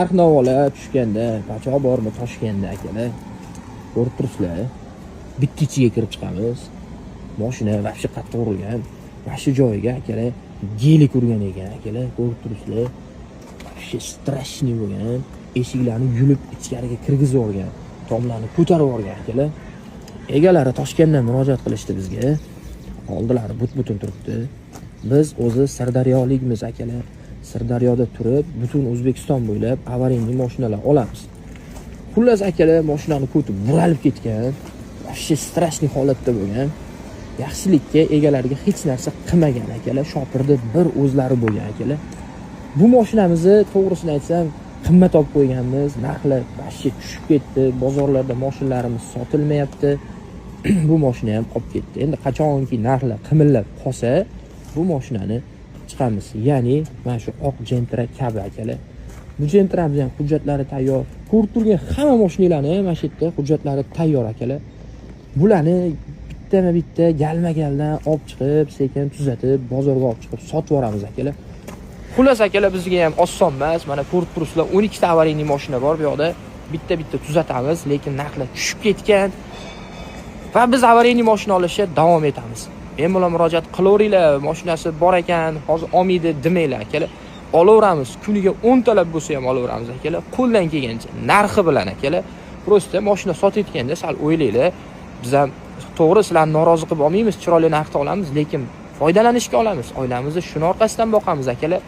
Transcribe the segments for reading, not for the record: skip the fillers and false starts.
Narx-navolar tushganda, pachoq bormi Toshkentda akalar. Ko'rib turibsizlar. Bitta ichiga kirib chiqamiz. Mashina vaqti qattiq urilgan. Mana shu joyiga akalar gelik urgan ekan akalar. Ko'rib turibsizlar. Vaqti strashniy bo'lgan. Eshiklarni yulib ichkariga kirgizib yuborgan. Tomlarni ko'tarib yuborgan akalar. Egalari Toshkentdan murojaat qilishdi bizga. Oldilari but-butun turibdi. Biz o'zi Sirdaryolikmiz akalar. Sirdaryoda turib, butun O'zbekiston bo'ylab avariyli mashinalar olamiz. Xullas akalar, mashinani ko'tib buralib ketgan, vaqti strashniy holatda bo'lgan. Yaxshilikka egalariga hech narsa qilmagan akalar, shopirda bir o'zlari bo'lgan akalar. Bu mashinamizni to'g'risini aytsam, qimmat olib qo'yganmiz, narxlar vaqti tushib ketdi, bozorlarda mashinalarimiz sotilmayapti. Bu mashina ham qolib ketdi. Endi qachonki narxlar qimillab qolsa, bu mashinani chiqamiz. Ya'ni mana shu oq Gentra kabi akalar. Bu Gentramiz ham hujjatlari tayyor. Ko'rib turgan hamma mashinalarni mana shu yerda hujjatlari tayyor akalar. Bularni bittama-bitta galma-galdan olib chiqib, sekin tuzatib, bozorga olib chiqib sotib yoramiz akalar. Xullas akalar, bizga ham oson emas. Mana ko'rib turibsizlar, 12 ta avariyli mashina bor bu yoqda. Bitta-bitta tuzatamiz, lekin narxlar tushib ketgan. Va biz avariyli mashina olishga davom etamiz. Men bilan murojaat qilaveringlar, mashinasi bor ekan, hozir olmaydi demanglar akalar. Olaveramiz, kuniga 10 talab bo'lsa ham olaveramiz akalar. Qo'ldan kelgancha narxi bilan akalar. Prosta mashina sotayotganda sal o'ylanglar. Biz ham to'g'ri sizlarni norozi qilib olmaymiz, chiroyli narxda olamiz, lekin foydalanishga olamiz. Oilamizni shuni orqasidan boqamiz akalar.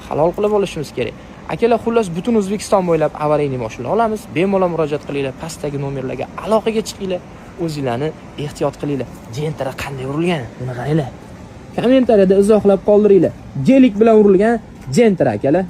Halol qilib olishimiz kerak. Akalar, xullas butun O'zbekiston bo'ylab avariyli mashinalar olamiz. Bemalol murojaat qilinglar, pastdagi nomerlarga aloqaga chiqinglar. O'zinglarni ehtiyot qilinglar. Gentra qanday urilgan? Buni qaranglar. Kommentariyada izohlab qoldiringlar. Gelik bilan urilgan Gentra akalar.